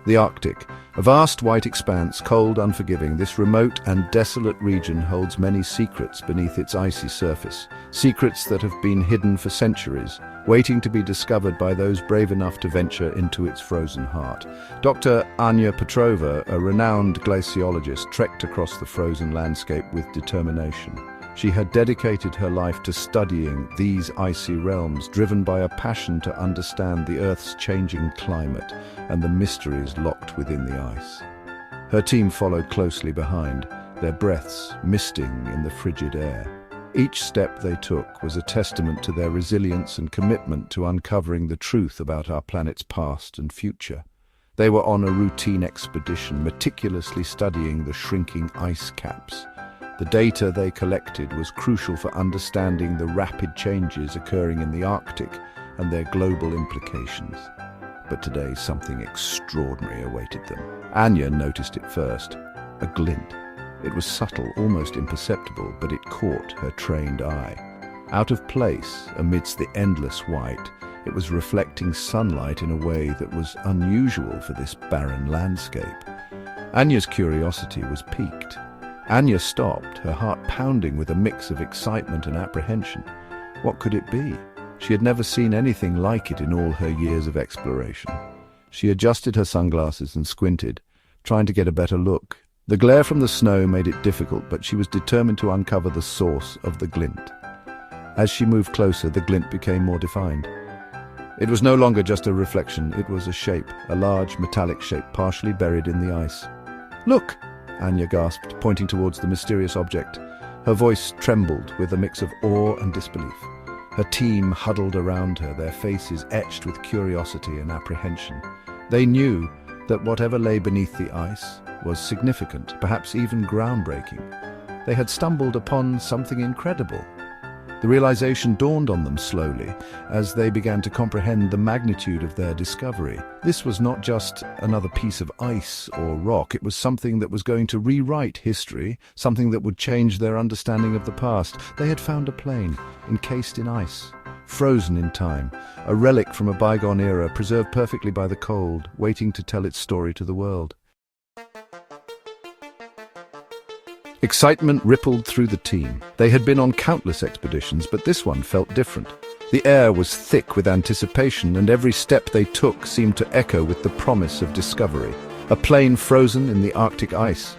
The Arctic, a vast white expanse, cold, unforgiving, this remote and desolate region holds many secrets beneath its icy surface. Secrets that have been hidden for centuries, waiting to be discovered by those brave enough to venture into its frozen heart. Dr. Anya Petrova, a renowned glaciologist, trekked across the frozen landscape with determination. She had dedicated her life to studying these icy realms, driven by a passion to understand the Earth's changing climate and the mysteries locked within the ice. Her team followed closely behind, their breaths misting in the frigid air. Each step they took was a testament to their resilience and commitment to uncovering the truth about our planet's past and future. They were on a routine expedition, meticulously studying the shrinking ice caps. The data they collected was crucial for understanding the rapid changes occurring in the Arctic and their global implications. But today, something extraordinary awaited them. Anya noticed it first, a glint. It was subtle, almost imperceptible, but it caught her trained eye. Out of place, amidst the endless white, it was reflecting sunlight in a way that was unusual for this barren landscape. Anya's curiosity was piqued. Anya stopped, her heart pounding with a mix of excitement and apprehension. What could it be? She had never seen anything like it in all her years of exploration. She adjusted her sunglasses and squinted, trying to get a better look. The glare from the snow made it difficult, but she was determined to uncover the source of the glint. As she moved closer, the glint became more defined. It was no longer just a reflection, it was a shape, a large metallic shape partially buried in the ice. "Look!" Anya gasped, pointing towards the mysterious object. Her voice trembled with a mix of awe and disbelief. Her team huddled around her, their faces etched with curiosity and apprehension. They knew that whatever lay beneath the ice was significant, perhaps even groundbreaking. They had stumbled upon something incredible. The realization dawned on them slowly as they began to comprehend the magnitude of their discovery. This was not just another piece of ice or rock, it was something that was going to rewrite history, something that would change their understanding of the past. They had found a plane, encased in ice, frozen in time, a relic from a bygone era, preserved perfectly by the cold, waiting to tell its story to the world. Excitement rippled through the team. They had been on countless expeditions, but this one felt different. The air was thick with anticipation, and every step they took seemed to echo with the promise of discovery. A plane frozen in the Arctic ice.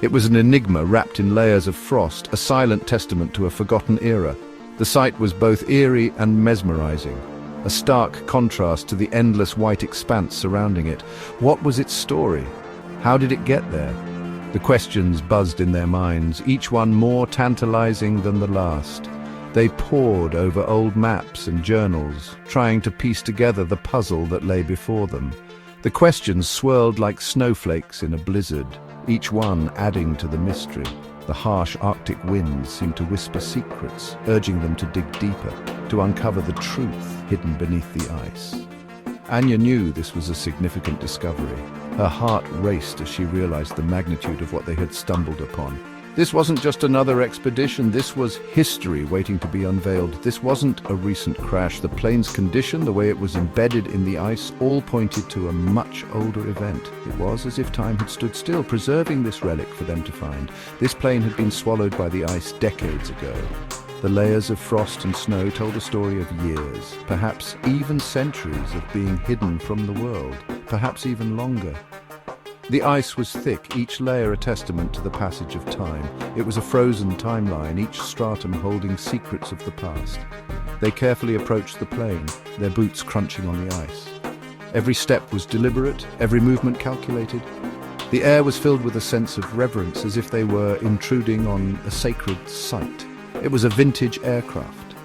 It was an enigma wrapped in layers of frost, a silent testament to a forgotten era. The sight was both eerie and mesmerizing, a stark contrast to the endless white expanse surrounding it. What was its story? How did it get there? The questions buzzed in their minds, each one more tantalizing than the last. They pored over old maps and journals, trying to piece together the puzzle that lay before them. The questions swirled like snowflakes in a blizzard, each one adding to the mystery. The harsh Arctic winds seemed to whisper secrets, urging them to dig deeper, to uncover the truth hidden beneath the ice. Anya knew this was a significant discovery. Her heart raced as she realized the magnitude of what they had stumbled upon. This wasn't just another expedition, this was history waiting to be unveiled. This wasn't a recent crash. The plane's condition, the way it was embedded in the ice, all pointed to a much older event. It was as if time had stood still, preserving this relic for them to find. This plane had been swallowed by the ice decades ago. The layers of frost and snow told a story of years, perhaps even centuries of being hidden from the world, perhaps even longer. The ice was thick, each layer a testament to the passage of time. It was a frozen timeline, each stratum holding secrets of the past. They carefully approached the plane, their boots crunching on the ice. Every step was deliberate, every movement calculated. The air was filled with a sense of reverence, as if they were intruding on a sacred site. It was a vintage aircraft.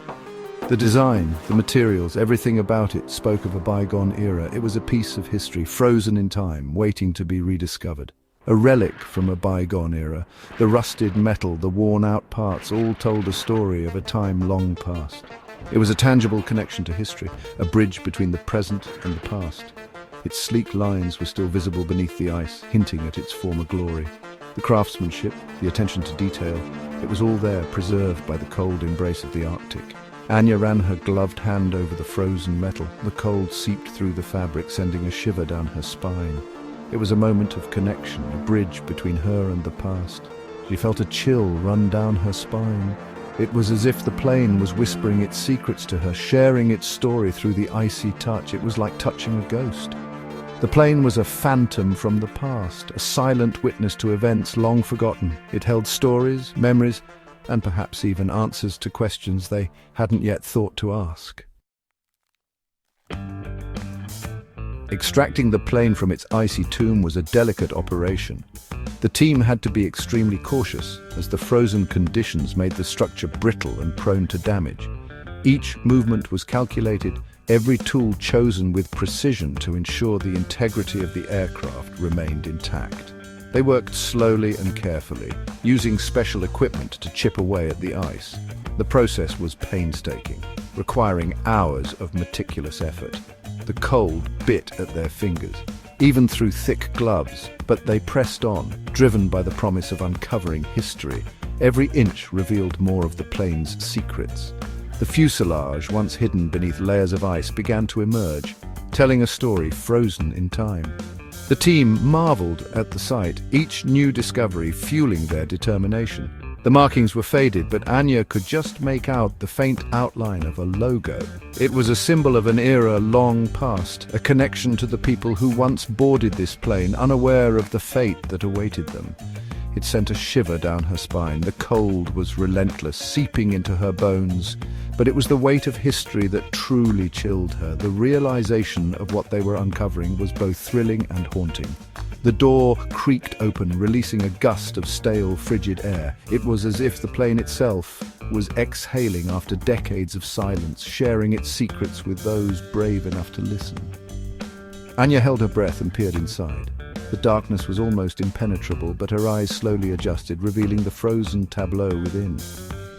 The design, the materials, everything about it spoke of a bygone era. It was a piece of history, frozen in time, waiting to be rediscovered. A relic from a bygone era. The rusted metal, the worn-out parts, all told a story of a time long past. It was a tangible connection to history, a bridge between the present and the past. Its sleek lines were still visible beneath the ice, hinting at its former glory. The craftsmanship, the attention to detail, it was all there, preserved by the cold embrace of the Arctic. Anya ran her gloved hand over the frozen metal. The cold seeped through the fabric, sending a shiver down her spine. It was a moment of connection, a bridge between her and the past. She felt a chill run down her spine. It was as if the plane was whispering its secrets to her, sharing its story through the icy touch. It was like touching a ghost. The plane was a phantom from the past, a silent witness to events long forgotten. It held stories, memories, and perhaps even answers to questions they hadn't yet thought to ask. Extracting the plane from its icy tomb was a delicate operation. The team had to be extremely cautious, as the frozen conditions made the structure brittle and prone to damage. Each movement was calculated, every tool chosen with precision to ensure the integrity of the aircraft remained intact. They worked slowly and carefully, using special equipment to chip away at the ice. The process was painstaking, requiring hours of meticulous effort. The cold bit at their fingers, even through thick gloves, but they pressed on, driven by the promise of uncovering history. Every inch revealed more of the plane's secrets. The fuselage, once hidden beneath layers of ice, began to emerge, telling a story frozen in time. The team marveled at the sight, each new discovery fueling their determination. The markings were faded, but Anya could just make out the faint outline of a logo. It was a symbol of an era long past, a connection to the people who once boarded this plane, unaware of the fate that awaited them. It sent a shiver down her spine. The cold was relentless, seeping into her bones. But it was the weight of history that truly chilled her. The realization of what they were uncovering was both thrilling and haunting. The door creaked open, releasing a gust of stale, frigid air. It was as if the plane itself was exhaling after decades of silence, sharing its secrets with those brave enough to listen. Anya held her breath and peered inside. The darkness was almost impenetrable, but her eyes slowly adjusted, revealing the frozen tableau within.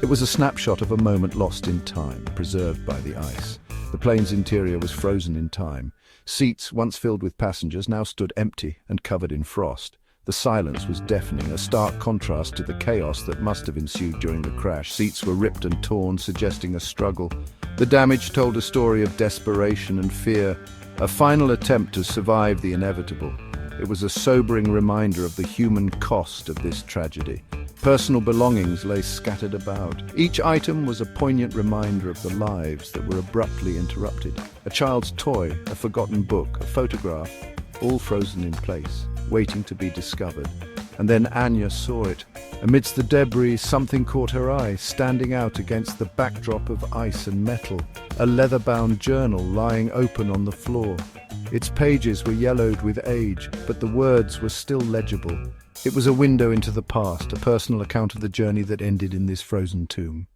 It was a snapshot of a moment lost in time, preserved by the ice. The plane's interior was frozen in time. Seats, once filled with passengers, now stood empty and covered in frost. The silence was deafening, a stark contrast to the chaos that must have ensued during the crash. Seats were ripped and torn, suggesting a struggle. The damage told a story of desperation and fear, a final attempt to survive the inevitable. It was a sobering reminder of the human cost of this tragedy. Personal belongings lay scattered about. Each item was a poignant reminder of the lives that were abruptly interrupted. A child's toy, a forgotten book, a photograph, all frozen in place, waiting to be discovered. And then Anya saw it. Amidst the debris, something caught her eye, standing out against the backdrop of ice and metal. A leather-bound journal lying open on the floor. Its pages were yellowed with age, but the words were still legible. It was a window into the past, a personal account of the journey that ended in this frozen tomb.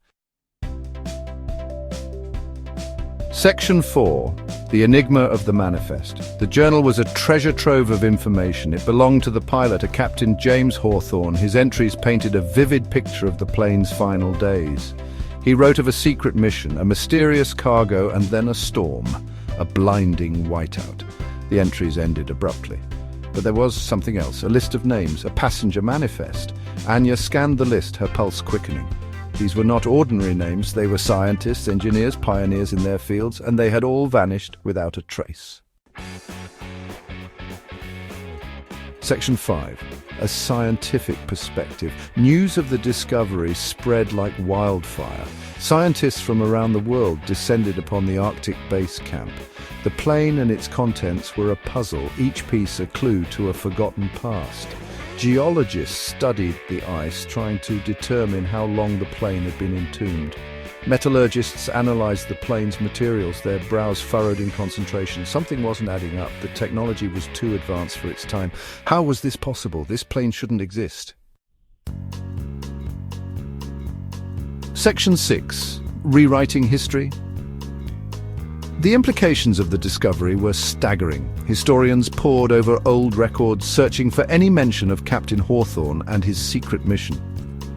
Section 4. The Enigma of the Manifest. The journal was a treasure trove of information. It belonged to the pilot, a Captain James Hawthorne. His entries painted a vivid picture of the plane's final days. He wrote of a secret mission, a mysterious cargo, and then a storm, a blinding whiteout. The entries ended abruptly. But there was something else, a list of names, a passenger manifest. Anya scanned the list, her pulse quickening. These were not ordinary names. They were scientists, engineers, pioneers in their fields, and they had all vanished without a trace. Section 5. A scientific perspective. News of the discovery spread like wildfire. Scientists from around the world descended upon the Arctic base camp. The plane and its contents were a puzzle, each piece a clue to a forgotten past. Geologists studied the ice, trying to determine how long the plane had been entombed. Metallurgists analyzed the plane's materials, their brows furrowed in concentration. Something wasn't adding up. The technology was too advanced for its time. How was this possible? This plane shouldn't exist. Section 6. Rewriting history. The implications of the discovery were staggering. Historians pored over old records, searching for any mention of Captain Hawthorne and his secret mission.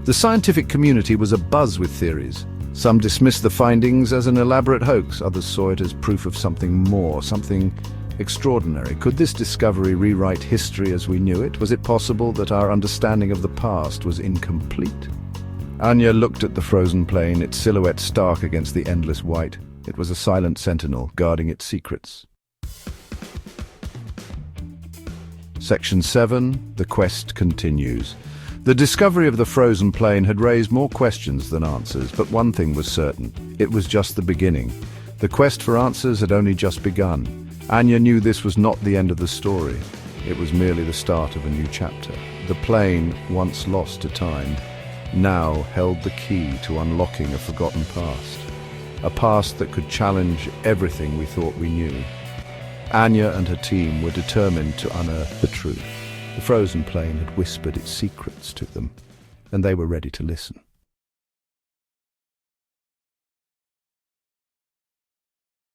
The scientific community was abuzz with theories. Some dismissed the findings as an elaborate hoax. Others saw it as proof of something more, something extraordinary. Could this discovery rewrite history as we knew it? Was it possible that our understanding of the past was incomplete? Anya looked at the frozen plane, its silhouette stark against the endless white. It was a silent sentinel, guarding its secrets. Section 7. The quest continues. The discovery of the frozen plain had raised more questions than answers, but one thing was certain. It was just the beginning. The quest for answers had only just begun. Anya knew this was not the end of the story. It was merely the start of a new chapter. The plain, once lost to time, now held the key to unlocking a forgotten past. A past that could challenge everything we thought we knew. Anya and her team were determined to unearth the truth. The frozen plain had whispered its secrets to them, and they were ready to listen.